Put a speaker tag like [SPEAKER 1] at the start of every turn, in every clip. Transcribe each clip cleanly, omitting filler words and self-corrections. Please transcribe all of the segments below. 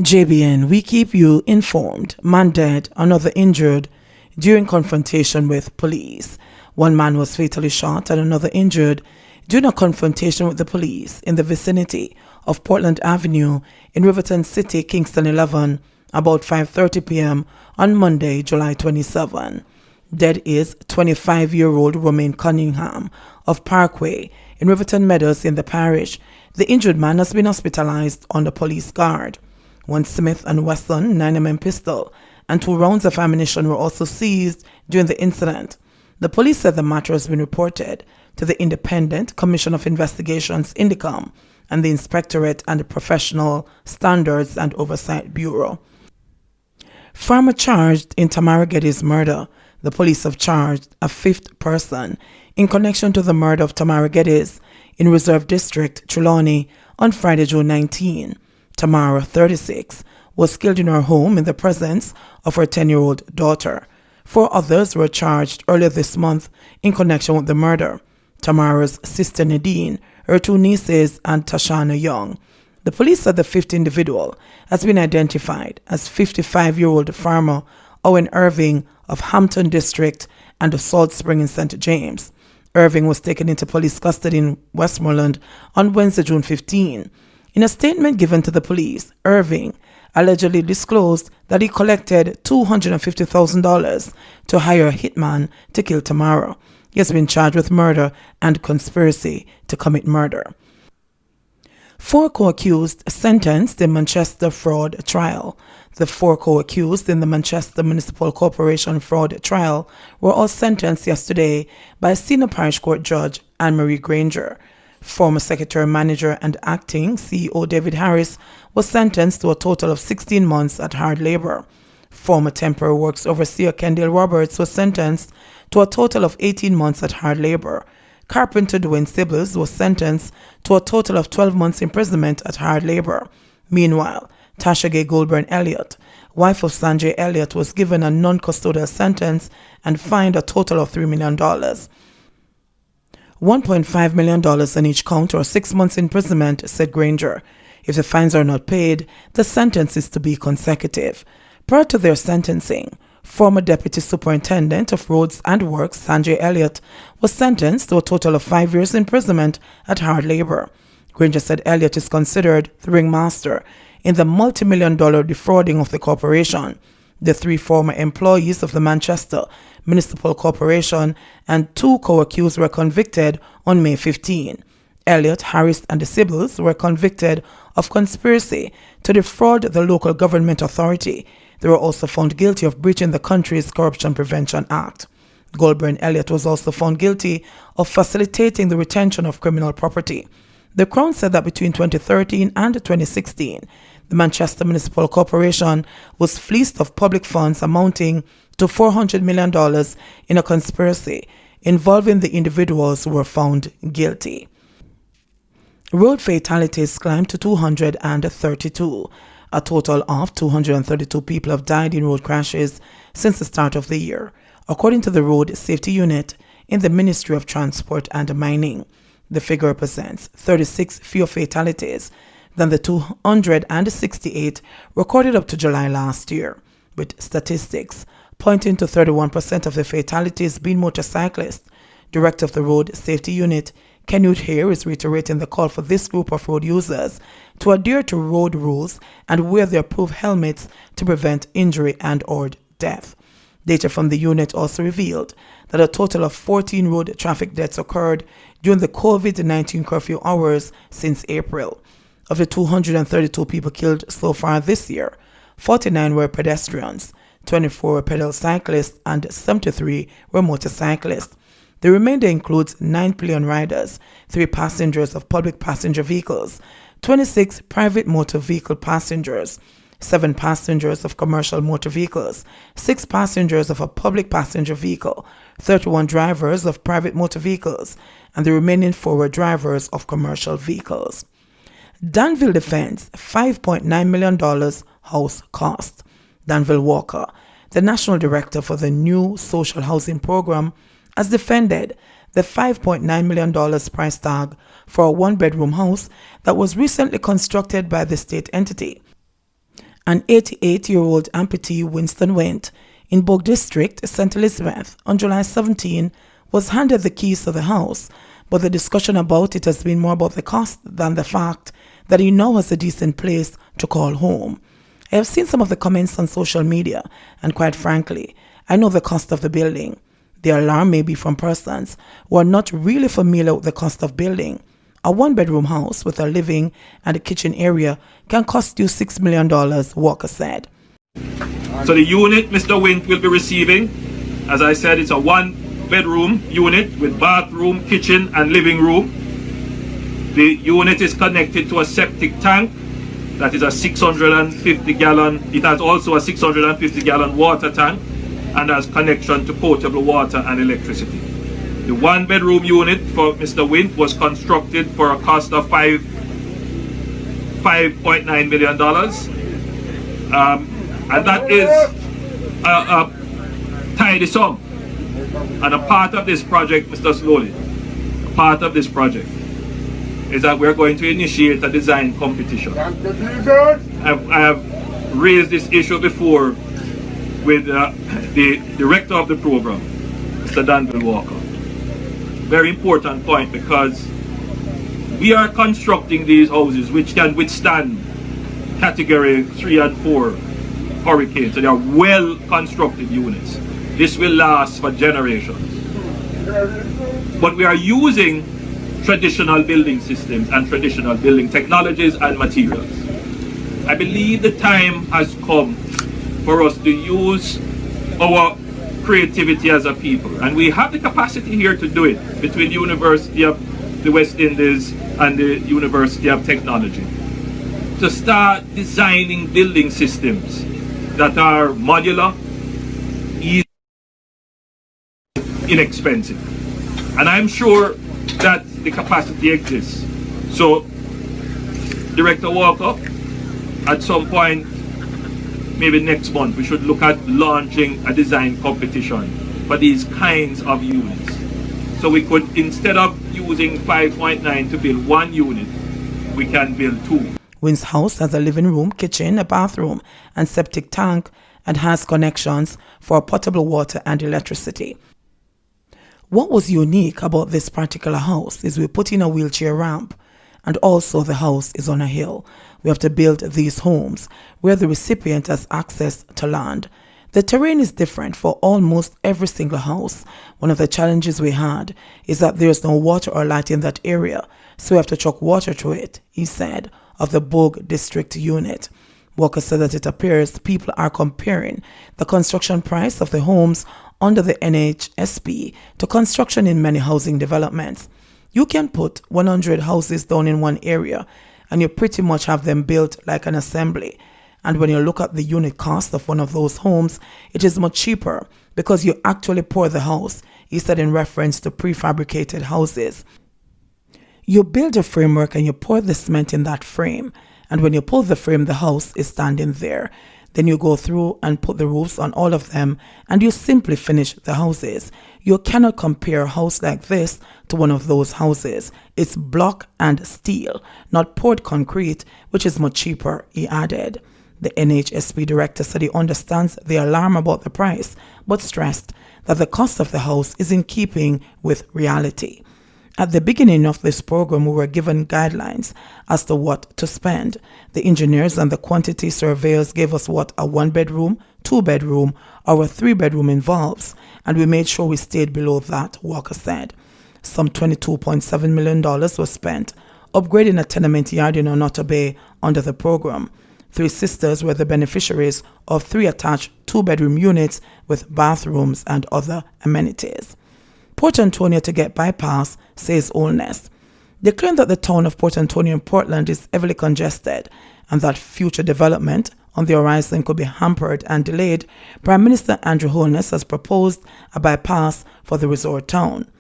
[SPEAKER 1] JBN, we keep you informed. Man dead, another injured during confrontation with police. One man was fatally shot and another injured during a confrontation with the police in the vicinity of Portland Avenue in Riverton City, Kingston 11, about 5:30 p.m. on Monday, July 27. Dead is 25-year-old Romain Cunningham of Parkway in Riverton Meadows in the parish. The injured man has been hospitalized under police guard. One Smith & Wesson 9mm pistol and 2 rounds of ammunition were also seized during the incident. The police said the matter has been reported to the Independent Commission of Investigations (INDICOM) and the Inspectorate and the Professional Standards and Oversight Bureau. Farmer charged in Tamara Gettys' murder. The police have charged a 5th person in connection to the murder of Tamara Gettys in Reserve District, Trelawney, on Friday, June 19. Tamara, 36, was killed in her home in the presence of her 10-year-old daughter. 4 others were charged earlier this month in connection with the murder: Tamara's sister Nadine, her 2 nieces, and Tashana Young. The police said the 5th individual has been identified as 55-year-old farmer Owen Irving of Hampton District and of Salt Spring in St. James. Irving was taken into police custody in Westmoreland on Wednesday, June 15. In a statement given to the police, Irving allegedly disclosed that he collected $250,000 to hire a hitman to kill Tamara. He has been charged with murder and conspiracy to commit murder. 4 co-accused sentenced in Manchester fraud trial. The 4 co-accused in the Manchester Municipal Corporation fraud trial were all sentenced yesterday by senior parish court judge Ann-Marie Granger. Former Secretary Manager and acting CEO David Harris was sentenced to a total of 16 months at hard labor. Former Temporary Works Overseer Kendall Roberts was sentenced to a total of 18 months at hard labor. Carpenter Dwayne Sibbles was sentenced to a total of 12 months imprisonment at hard labor. Meanwhile, Tasha Gay Goulburn Elliott, wife of Sanjay Elliott, was given a non-custodial sentence and fined a total of $3 million. $1.5 million on each count, or 6 months imprisonment, said Granger. If the fines are not paid, the sentence is to be consecutive. Prior to their sentencing, former Deputy Superintendent of Roads and Works Sanjay Elliott was sentenced to a total of 5 years imprisonment at hard labor. Granger said Elliott is considered the ringmaster in the multi-million-dollar defrauding of the corporation. The 3 former employees of the Manchester Municipal Corporation and 2 co-accused were convicted on May 15. Elliott, Harris, and the Sibbles were convicted of conspiracy to defraud the local government authority. They were also found guilty of breaching the country's Corruption Prevention Act. Goulburn Elliott was also found guilty of facilitating the retention of criminal property. The Crown said that between 2013 and 2016, the Manchester Municipal Corporation was fleeced of public funds amounting to $400 million in a conspiracy involving the individuals who were found guilty. Road fatalities climbed to 232. A total of 232 people have died in road crashes since the start of the year, according to the Road Safety Unit in the Ministry of Transport and Mining. The figure represents 36 fewer fatalities than the 268 recorded up to July last year, with statistics pointing to 31% of the fatalities being motorcyclists. Director of the Road Safety Unit, Kenute Hare, is reiterating the call for this group of road users to adhere to road rules and wear their approved helmets to prevent injury and/or death. Data from the unit also revealed that a total of 14 road traffic deaths occurred during the COVID-19 curfew hours since April. Of the 232 people killed so far this year, 49 were pedestrians, 24 were pedal cyclists, and 73 were motorcyclists. The remainder includes 9 pillion riders, 3 passengers of public passenger vehicles, 26 private motor vehicle passengers, 7 passengers of commercial motor vehicles, 6 passengers of a public passenger vehicle, 31 drivers of private motor vehicles, and the remaining 4 were drivers of commercial vehicles. Danville defends $5.9 million house cost. Danville Walker, the national director for the new social housing program, has defended the $5.9 million price tag for a 1-bedroom house that was recently constructed by the state entity An 88-year-old amputee, Winston Wint, in Bogue District, St. Elizabeth, on July 17, was handed the keys to the house, but the discussion about it has been more about the cost than the fact that he now has a decent place to call home. I have seen some of the comments on social media, and quite frankly, I know the cost of the building. The alarm may be from persons who are not really familiar with the cost of building. A one-bedroom house with a living and a kitchen area can cost you $6 million, Walker said.
[SPEAKER 2] So the unit Mr. Wint will be receiving, as I said, it's a one-bedroom unit with bathroom, kitchen and living room. The unit is connected to a septic tank that is a 650-gallon. It has also a 650-gallon water tank and has connection to potable water and electricity. The one-bedroom unit for Mr. Wint was constructed for a cost of $5.9 million. And that is a tidy sum. And a part of this project, Mr. Slowly, a part of this project is that we're going to initiate a design competition. I have raised this issue before with the director of the program, Mr. Daryl Walker. Very important point, because we are constructing these houses which can withstand category 3 and 4 hurricanes. So they are well constructed units. This will last for generations. But we are using traditional building systems and traditional building technologies and materials. I believe the time has come for us to use our creativity as a people, and we have the capacity here to do it between the University of the West Indies and the University of Technology, to start designing building systems that are modular, easy, inexpensive. And I'm sure that the capacity exists. So, Director Walker, at some point, maybe next month, we should look at launching a design competition for these kinds of units. So we could, instead of using 5.9 to build one unit, we can build two.
[SPEAKER 1] Wint's house has a living room, kitchen, a bathroom, and septic tank, and has connections for potable water and electricity. What was unique about this particular house is we put in a wheelchair ramp, and also the house is on a hill. We have to build these homes where the recipient has access to land. The terrain is different for almost every single house. One of the challenges we had is that there is no water or light in that area, so we have to truck water to it, he said, of the Bogue District unit. Walker said that it appears people are comparing the construction price of the homes under the NHSP to construction in many housing developments. You can put 100 houses down in one area and you pretty much have them built like an assembly. And when you look at the unit cost of one of those homes, it is much cheaper because you actually pour the house, he said in reference to prefabricated houses. You build a framework and you pour the cement in that frame. And when you pull the frame, the house is standing there. Then you go through and put the roofs on all of them and you simply finish the houses. You cannot compare a house like this to one of those houses. It's block and steel, not poured concrete, which is much cheaper, he added. The NHSP director said he understands the alarm about the price, but stressed that the cost of the house is in keeping with reality. At the beginning of this program, we were given guidelines as to what to spend. The engineers and the quantity surveyors gave us what a one-bedroom, two-bedroom, or a three-bedroom involves, and we made sure we stayed below that, Walker said. Some $22.7 million was spent upgrading a tenement yard in Onoto Bay under the program. 3 sisters were the beneficiaries of 3 attached two-bedroom units with bathrooms and other amenities. Port Antonio to get bypass, says Holness. They claim that the town of Port Antonio in Portland is heavily congested and that future development on the horizon could be hampered and delayed. Prime Minister Andrew Holness has proposed a bypass for the resort town.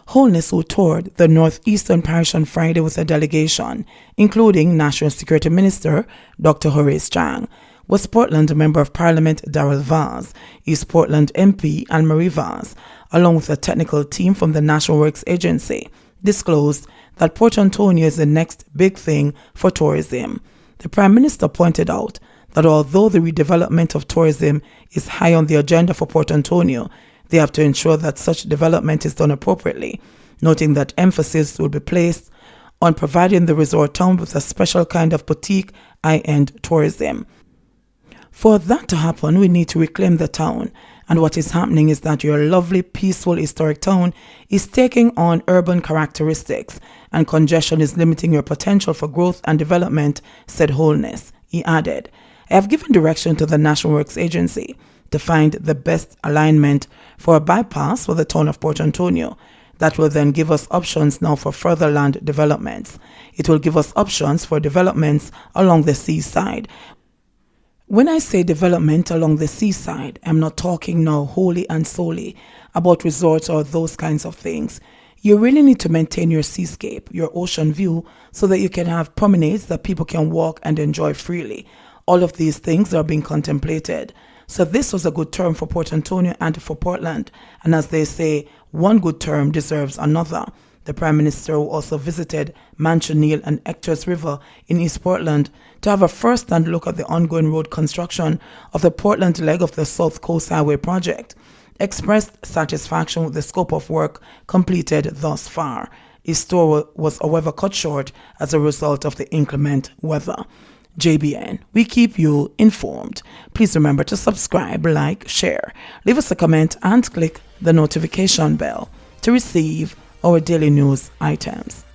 [SPEAKER 1] Holness, who toured the northeastern parish on Friday with a delegation, including National Security Minister Dr. Horace Chang, was Portland Member of Parliament Daryl Vaz, East Portland MP Ann-Marie Vaz, along with a technical team from the National Works Agency, disclosed that Port Antonio is the next big thing for tourism. The Prime Minister pointed out that although the redevelopment of tourism is high on the agenda for Port Antonio, they have to ensure that such development is done appropriately, noting that emphasis will be placed on providing the resort town with a special kind of boutique high-end tourism. For that to happen, we need to reclaim the town, and what is happening is that your lovely, peaceful, historic town is taking on urban characteristics, and congestion is limiting your potential for growth and development, said Holness. He added, I have given direction to the National Works Agency to find the best alignment for a bypass for the town of Port Antonio. That will then give us options now for further land developments. It will give us options for developments along the seaside. When I say development along the seaside, I'm not talking now wholly and solely about resorts or those kinds of things. You really need to maintain your seascape, your ocean view, so that you can have promenades that people can walk and enjoy freely. All of these things are being contemplated. So this was a good term for Port Antonio and for Portland. And as they say, one good term deserves another. The Prime Minister also visited Manchonil and Hector's River in East Portland to have a first-hand look at the ongoing road construction of the Portland leg of the South Coast Highway project, expressed satisfaction with the scope of work completed thus far. His tour was, however, cut short as a result of the inclement weather. JBN, we keep you informed. Please remember to subscribe, like, share, leave us a comment, and click the notification bell to receive our daily news items.